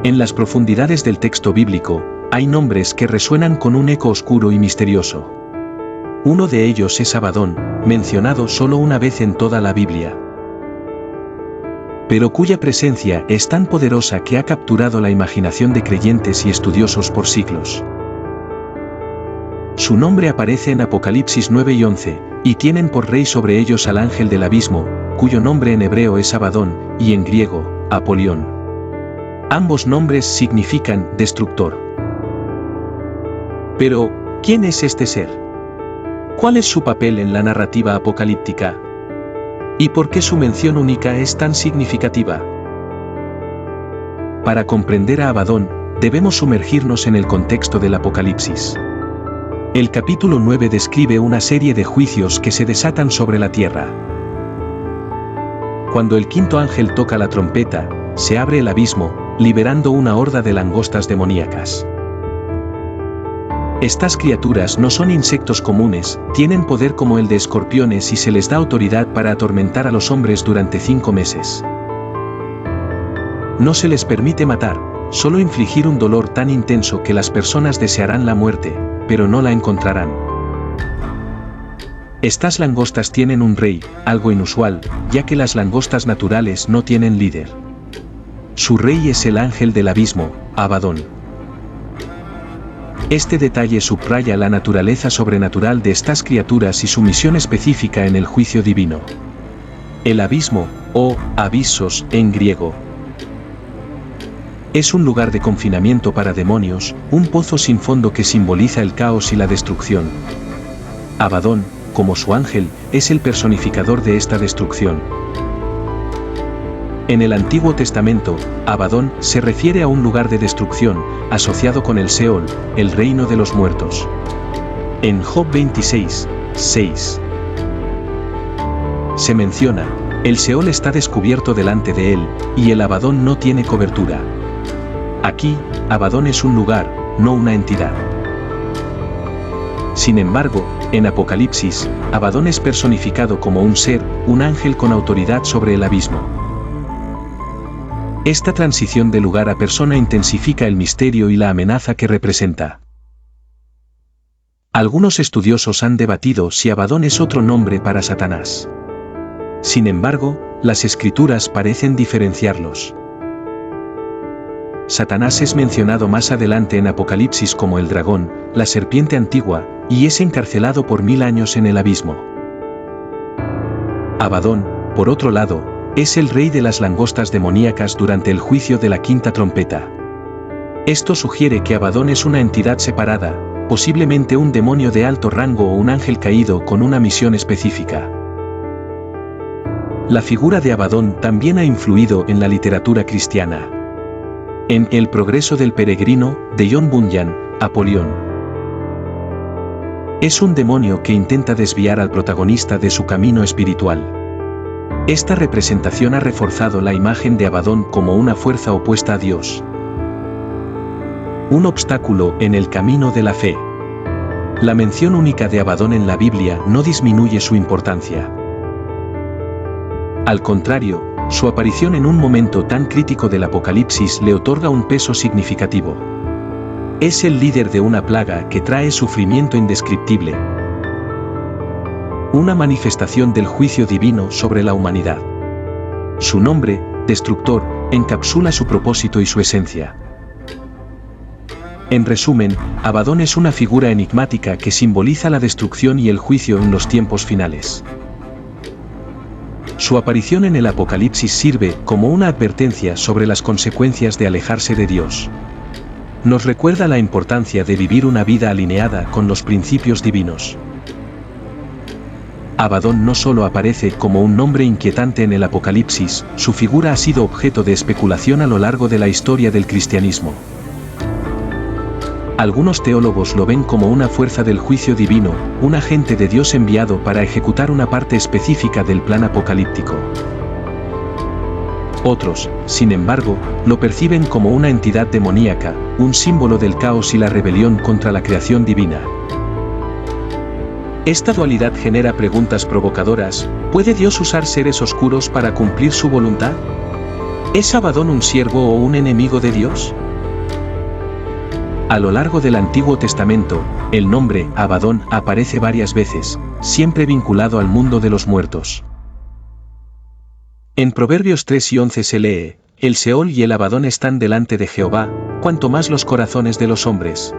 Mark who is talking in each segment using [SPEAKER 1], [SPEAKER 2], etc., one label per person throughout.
[SPEAKER 1] En las profundidades del texto bíblico, hay nombres que resuenan con un eco oscuro y misterioso. Uno de ellos es Abadón, mencionado solo una vez en toda la Biblia, pero cuya presencia es tan poderosa que ha capturado la imaginación de creyentes y estudiosos por siglos. Su nombre aparece en Apocalipsis 9 y 11, y tienen por rey sobre ellos al ángel del abismo, cuyo nombre en hebreo es Abadón, y en griego, Apolión. Ambos nombres significan destructor. Pero, ¿quién es este ser? ¿Cuál es su papel en la narrativa apocalíptica? ¿Y por qué su mención única es tan significativa? Para comprender a Abadón, debemos sumergirnos en el contexto del Apocalipsis. El capítulo 9 describe una serie de juicios que se desatan sobre la tierra. Cuando el quinto ángel toca la trompeta, se abre el abismo, liberando una horda de langostas demoníacas. Estas criaturas no son insectos comunes, tienen poder como el de escorpiones y se les da autoridad para atormentar a los hombres durante 5 meses. No se les permite matar, solo infligir un dolor tan intenso que las personas desearán la muerte, pero no la encontrarán. Estas langostas tienen un rey, algo inusual, ya que las langostas naturales no tienen líder. Su rey es el ángel del abismo, Abadón. Este detalle subraya la naturaleza sobrenatural de estas criaturas y su misión específica en el juicio divino. El abismo, o abissos en griego, es un lugar de confinamiento para demonios, un pozo sin fondo que simboliza el caos y la destrucción. Abadón, como su ángel, es el personificador de esta destrucción. En el Antiguo Testamento, Abadón se refiere a un lugar de destrucción, asociado con el Seol, el reino de los muertos. En Job 26, 6, se menciona, el Seol está descubierto delante de él, y el Abadón no tiene cobertura. Aquí, Abadón es un lugar, no una entidad. Sin embargo, en Apocalipsis, Abadón es personificado como un ser, un ángel con autoridad sobre el abismo. Esta transición de lugar a persona intensifica el misterio y la amenaza que representa. Algunos estudiosos han debatido si Abadón es otro nombre para Satanás. Sin embargo, las escrituras parecen diferenciarlos. Satanás es mencionado más adelante en Apocalipsis como el dragón, la serpiente antigua, y es encarcelado por 1000 años en el abismo. Abadón, por otro lado, es el rey de las langostas demoníacas durante el juicio de la quinta trompeta. Esto sugiere que Abadón es una entidad separada, posiblemente un demonio de alto rango o un ángel caído con una misión específica. La figura de Abadón también ha influido en la literatura cristiana. En El progreso del peregrino, de John Bunyan, Apolión es un demonio que intenta desviar al protagonista de su camino espiritual. Esta representación ha reforzado la imagen de Abadón como una fuerza opuesta a Dios. Un obstáculo en el camino de la fe. La mención única de Abadón en la Biblia no disminuye su importancia. Al contrario, su aparición en un momento tan crítico del Apocalipsis le otorga un peso significativo. Es el líder de una plaga que trae sufrimiento indescriptible. Una manifestación del juicio divino sobre la humanidad. Su nombre, destructor, encapsula su propósito y su esencia. En resumen, Abadón es una figura enigmática que simboliza la destrucción y el juicio en los tiempos finales. Su aparición en el Apocalipsis sirve como una advertencia sobre las consecuencias de alejarse de Dios. Nos recuerda la importancia de vivir una vida alineada con los principios divinos. Abadón no solo aparece como un nombre inquietante en el Apocalipsis, su figura ha sido objeto de especulación a lo largo de la historia del cristianismo. Algunos teólogos lo ven como una fuerza del juicio divino, un agente de Dios enviado para ejecutar una parte específica del plan apocalíptico. Otros, sin embargo, lo perciben como una entidad demoníaca, un símbolo del caos y la rebelión contra la creación divina. Esta dualidad genera preguntas provocadoras: ¿puede Dios usar seres oscuros para cumplir su voluntad? ¿Es Abadón un siervo o un enemigo de Dios? A lo largo del Antiguo Testamento, el nombre Abadón aparece varias veces, siempre vinculado al mundo de los muertos. En Proverbios 3 y 11 se lee: el Seol y el Abadón están delante de Jehová, cuanto más los corazones de los hombres.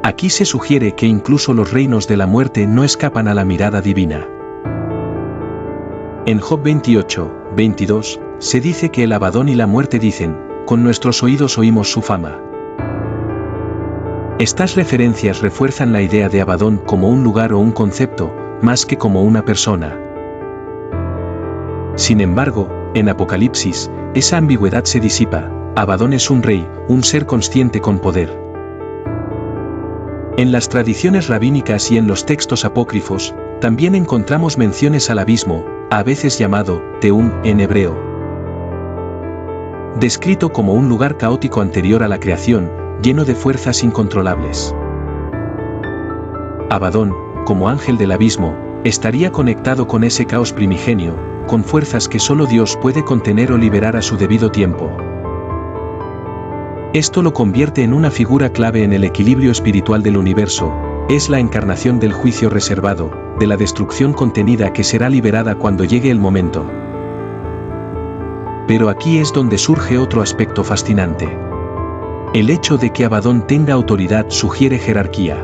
[SPEAKER 1] Aquí se sugiere que incluso los reinos de la muerte no escapan a la mirada divina. En Job 28, 22, se dice que el Abadón y la muerte dicen: con nuestros oídos oímos su fama. Estas referencias refuerzan la idea de Abadón como un lugar o un concepto, más que como una persona. Sin embargo, en Apocalipsis, esa ambigüedad se disipa. Abadón es un rey, un ser consciente con poder. En las tradiciones rabínicas y en los textos apócrifos, también encontramos menciones al abismo, a veces llamado Tehum en hebreo. Descrito como un lugar caótico anterior a la creación, lleno de fuerzas incontrolables. Abadón, como ángel del abismo, estaría conectado con ese caos primigenio, con fuerzas que solo Dios puede contener o liberar a su debido tiempo. Esto lo convierte en una figura clave en el equilibrio espiritual del universo. Es la encarnación del juicio reservado, de la destrucción contenida que será liberada cuando llegue el momento. Pero aquí es donde surge otro aspecto fascinante. El hecho de que Abadón tenga autoridad sugiere jerarquía.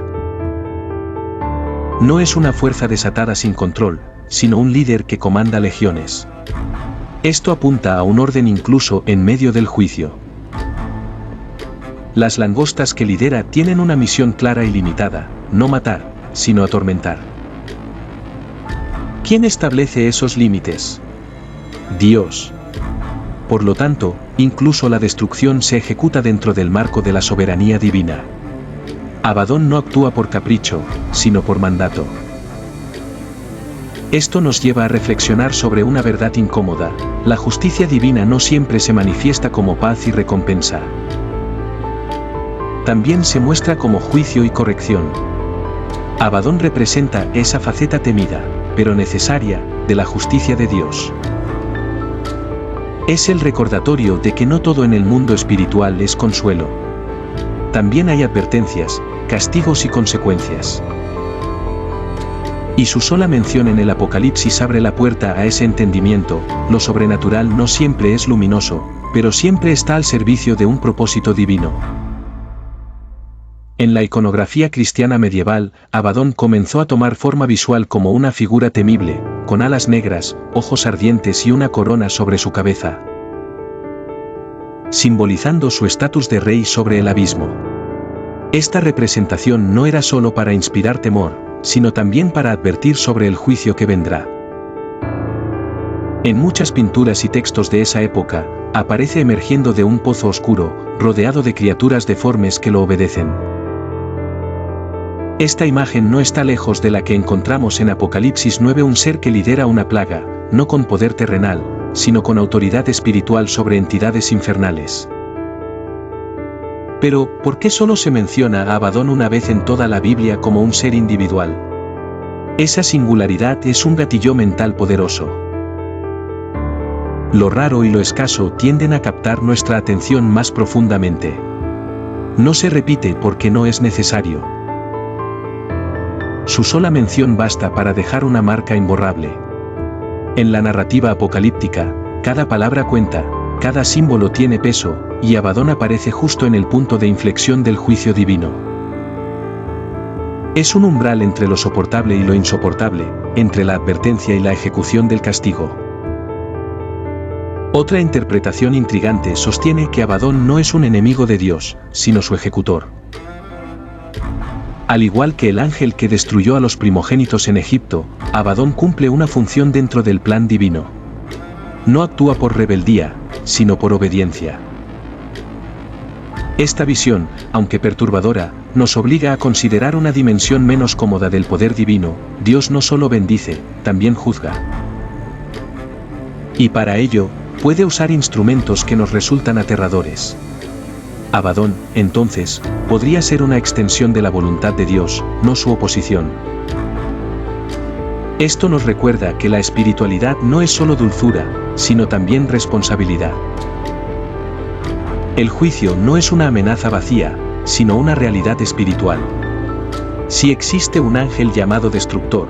[SPEAKER 1] No es una fuerza desatada sin control, sino un líder que comanda legiones. Esto apunta a un orden incluso en medio del juicio. Las langostas que lidera tienen una misión clara y limitada: no matar, sino atormentar. ¿Quién establece esos límites? Dios. Por lo tanto, incluso la destrucción se ejecuta dentro del marco de la soberanía divina. Abadón no actúa por capricho, sino por mandato. Esto nos lleva a reflexionar sobre una verdad incómoda: la justicia divina no siempre se manifiesta como paz y recompensa. También se muestra como juicio y corrección. Abadón representa esa faceta temida, pero necesaria, de la justicia de Dios. Es el recordatorio de que no todo en el mundo espiritual es consuelo. También hay advertencias, castigos y consecuencias. Y su sola mención en el Apocalipsis abre la puerta a ese entendimiento: lo sobrenatural no siempre es luminoso, pero siempre está al servicio de un propósito divino. En la iconografía cristiana medieval, Abadón comenzó a tomar forma visual como una figura temible, con alas negras, ojos ardientes y una corona sobre su cabeza, simbolizando su estatus de rey sobre el abismo. Esta representación no era solo para inspirar temor, sino también para advertir sobre el juicio que vendrá. En muchas pinturas y textos de esa época, aparece emergiendo de un pozo oscuro, rodeado de criaturas deformes que lo obedecen. Esta imagen no está lejos de la que encontramos en Apocalipsis 9, un ser que lidera una plaga, no con poder terrenal, sino con autoridad espiritual sobre entidades infernales. Pero, ¿por qué solo se menciona a Abadón una vez en toda la Biblia como un ser individual? Esa singularidad es un gatillo mental poderoso. Lo raro y lo escaso tienden a captar nuestra atención más profundamente. No se repite porque no es necesario. Su sola mención basta para dejar una marca imborrable. En la narrativa apocalíptica, cada palabra cuenta, cada símbolo tiene peso, y Abadón aparece justo en el punto de inflexión del juicio divino. Es un umbral entre lo soportable y lo insoportable, entre la advertencia y la ejecución del castigo. Otra interpretación intrigante sostiene que Abadón no es un enemigo de Dios, sino su ejecutor. Al igual que el ángel que destruyó a los primogénitos en Egipto, Abadón cumple una función dentro del plan divino. No actúa por rebeldía, sino por obediencia. Esta visión, aunque perturbadora, nos obliga a considerar una dimensión menos cómoda del poder divino: Dios no solo bendice, también juzga. Y para ello, puede usar instrumentos que nos resultan aterradores. Abadón, entonces, podría ser una extensión de la voluntad de Dios, no su oposición. Esto nos recuerda que la espiritualidad no es solo dulzura, sino también responsabilidad. El juicio no es una amenaza vacía, sino una realidad espiritual. Si existe un ángel llamado destructor,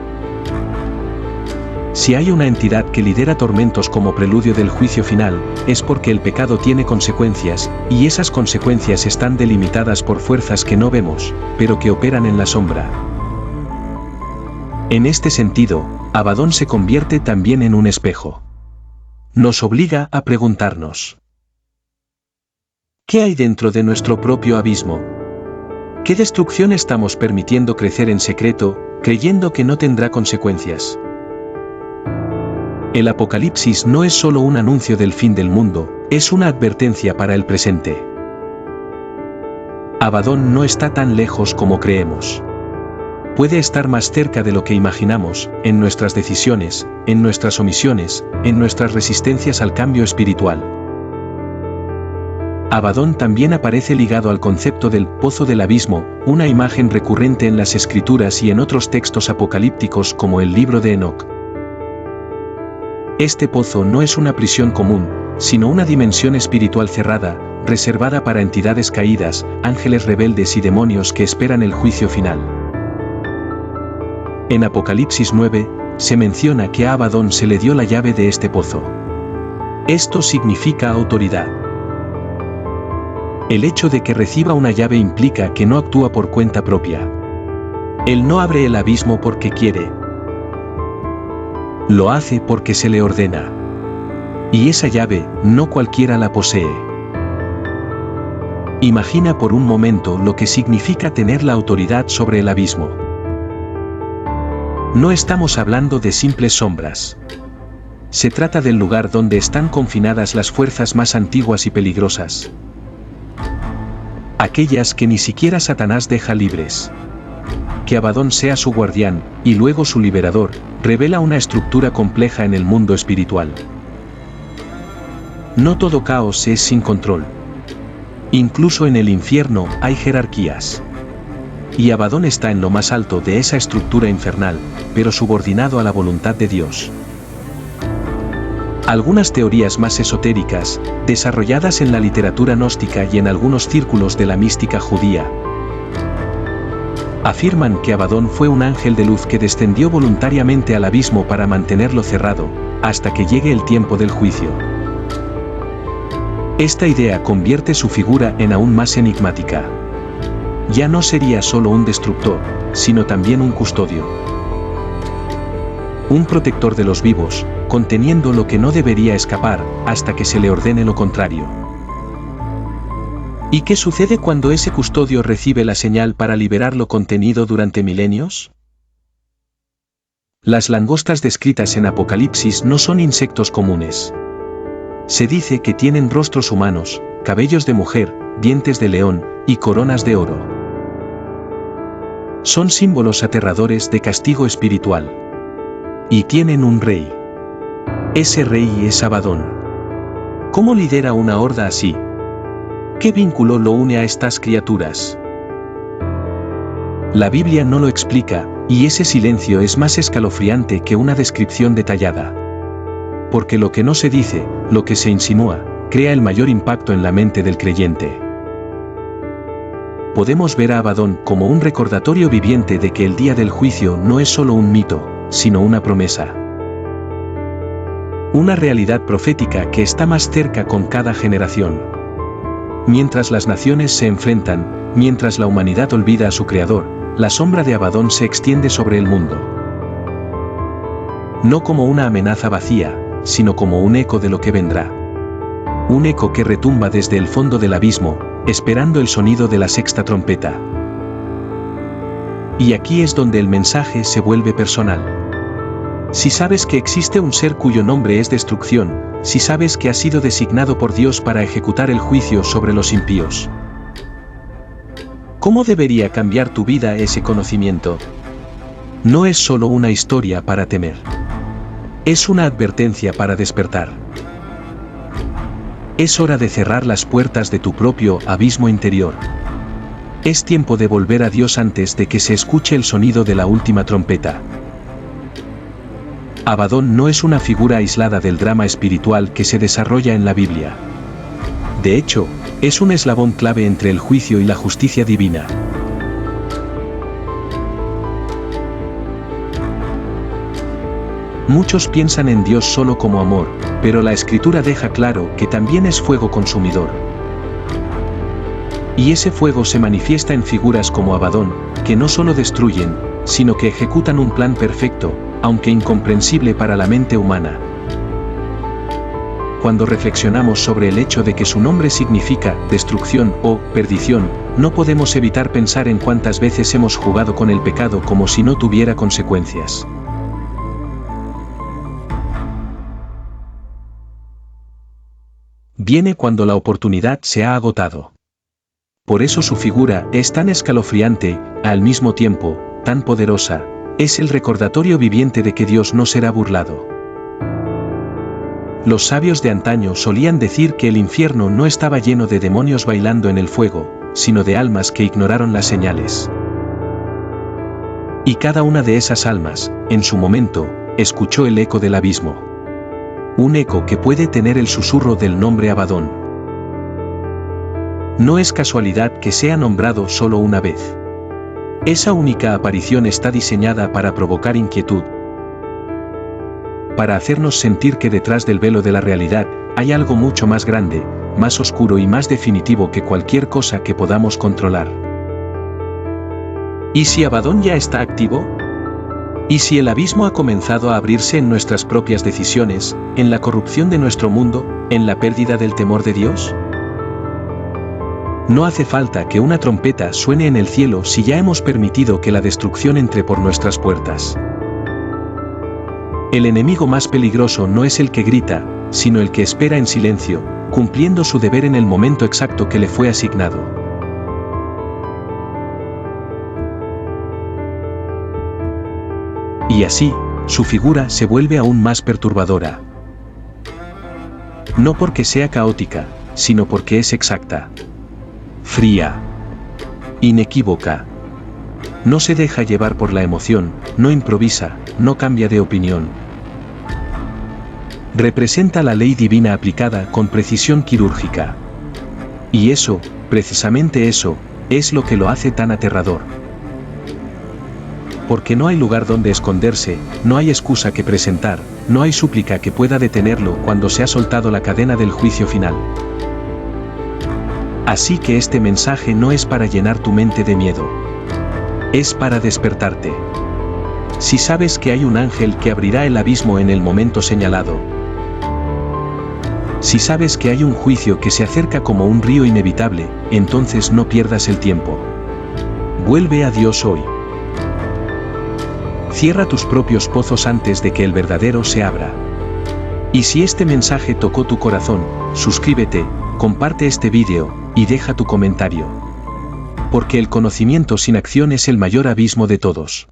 [SPEAKER 1] si hay una entidad que lidera tormentos como preludio del juicio final, es porque el pecado tiene consecuencias, y esas consecuencias están delimitadas por fuerzas que no vemos, pero que operan en la sombra. En este sentido, Abadón se convierte también en un espejo. Nos obliga a preguntarnos: ¿qué hay dentro de nuestro propio abismo? ¿Qué destrucción estamos permitiendo crecer en secreto, creyendo que no tendrá consecuencias? El Apocalipsis no es solo un anuncio del fin del mundo, es una advertencia para el presente. Abadón no está tan lejos como creemos. Puede estar más cerca de lo que imaginamos, en nuestras decisiones, en nuestras omisiones, en nuestras resistencias al cambio espiritual. Abadón también aparece ligado al concepto del pozo del abismo, una imagen recurrente en las Escrituras y en otros textos apocalípticos como el libro de Enoc. Este pozo no es una prisión común, sino una dimensión espiritual cerrada, reservada para entidades caídas, ángeles rebeldes y demonios que esperan el juicio final. En Apocalipsis 9, se menciona que a Abadón se le dio la llave de este pozo. Esto significa autoridad. El hecho de que reciba una llave implica que no actúa por cuenta propia. Él no abre el abismo porque quiere. Lo hace porque se le ordena. Y esa llave, no cualquiera la posee. Imagina por un momento lo que significa tener la autoridad sobre el abismo. No estamos hablando de simples sombras. Se trata del lugar donde están confinadas las fuerzas más antiguas y peligrosas. Aquellas que ni siquiera Satanás deja libres. Que Abadón sea su guardián, y luego su liberador, revela una estructura compleja en el mundo espiritual. No todo caos es sin control. Incluso en el infierno hay jerarquías. Y Abadón está en lo más alto de esa estructura infernal, pero subordinado a la voluntad de Dios. Algunas teorías más esotéricas, desarrolladas en la literatura gnóstica y en algunos círculos de la mística judía, afirman que Abadón fue un ángel de luz que descendió voluntariamente al abismo para mantenerlo cerrado, hasta que llegue el tiempo del juicio. Esta idea convierte su figura en aún más enigmática. Ya no sería solo un destructor, sino también un custodio. Un protector de los vivos, conteniendo lo que no debería escapar, hasta que se le ordene lo contrario. ¿Y qué sucede cuando ese custodio recibe la señal para liberar lo contenido durante milenios? Las langostas descritas en Apocalipsis no son insectos comunes. Se dice que tienen rostros humanos, cabellos de mujer, dientes de león, y coronas de oro. Son símbolos aterradores de castigo espiritual. Y tienen un rey. Ese rey es Abadón. ¿Cómo lidera una horda así? ¿Qué vínculo lo une a estas criaturas? La Biblia no lo explica, y ese silencio es más escalofriante que una descripción detallada. Porque lo que no se dice, lo que se insinúa, crea el mayor impacto en la mente del creyente. Podemos ver a Abadón como un recordatorio viviente de que el día del juicio no es solo un mito, sino una promesa. Una realidad profética que está más cerca con cada generación. Mientras las naciones se enfrentan, mientras la humanidad olvida a su creador, la sombra de Abadón se extiende sobre el mundo. No como una amenaza vacía, sino como un eco de lo que vendrá. Un eco que retumba desde el fondo del abismo, esperando el sonido de la sexta trompeta. Y aquí es donde el mensaje se vuelve personal. Si sabes que existe un ser cuyo nombre es destrucción, si sabes que has sido designado por Dios para ejecutar el juicio sobre los impíos, ¿cómo debería cambiar tu vida ese conocimiento? No es solo una historia para temer. Es una advertencia para despertar. Es hora de cerrar las puertas de tu propio abismo interior. Es tiempo de volver a Dios antes de que se escuche el sonido de la última trompeta. Abadón no es una figura aislada del drama espiritual que se desarrolla en la Biblia. De hecho, Es un eslabón clave entre el juicio y la justicia divina. Muchos piensan en Dios solo como amor, pero la Escritura deja claro que también es fuego consumidor. Y ese fuego se manifiesta en figuras como Abadón, que no solo destruyen, sino que ejecutan un plan perfecto, aunque incomprensible para la mente humana. Cuando reflexionamos sobre el hecho de que su nombre significa destrucción o perdición, no podemos evitar pensar en cuántas veces hemos jugado con el pecado como si no tuviera consecuencias. Viene cuando la oportunidad se ha agotado. Por eso su figura es tan escalofriante, al mismo tiempo, tan poderosa, es el recordatorio viviente de que Dios no será burlado. Los sabios de antaño solían decir que el infierno no estaba lleno de demonios bailando en el fuego, sino de almas que ignoraron las señales. Y cada una de esas almas, en su momento, escuchó el eco del abismo. Un eco que puede tener el susurro del nombre Abadón. No es casualidad que sea nombrado solo una vez. Esa única aparición está diseñada para provocar inquietud, para hacernos sentir que detrás del velo de la realidad hay algo mucho más grande, más oscuro y más definitivo que cualquier cosa que podamos controlar. ¿Y si Abadón ya está activo? ¿Y si el abismo ha comenzado a abrirse en nuestras propias decisiones, en la corrupción de nuestro mundo, en la pérdida del temor de Dios? No hace falta que una trompeta suene en el cielo si ya hemos permitido que la destrucción entre por nuestras puertas. El enemigo más peligroso no es el que grita, sino el que espera en silencio, cumpliendo su deber en el momento exacto que le fue asignado. Y así, su figura se vuelve aún más perturbadora. No porque sea caótica, sino porque es exacta. Fría. Inequívoca. No se deja llevar por la emoción, no improvisa, no cambia de opinión. Representa la ley divina aplicada con precisión quirúrgica. Y eso, precisamente eso, es lo que lo hace tan aterrador. Porque no hay lugar donde esconderse, no hay excusa que presentar, no hay súplica que pueda detenerlo cuando se ha soltado la cadena del juicio final. Así que este mensaje no es para llenar tu mente de miedo. Es para despertarte. Si sabes que hay un ángel que abrirá el abismo en el momento señalado. Si sabes que hay un juicio que se acerca como un río inevitable, entonces no pierdas el tiempo. Vuelve a Dios hoy. Cierra tus propios pozos antes de que el verdadero se abra. Y si este mensaje tocó tu corazón, suscríbete, comparte este vídeo, y deja tu comentario. Porque el conocimiento sin acción es el mayor abismo de todos.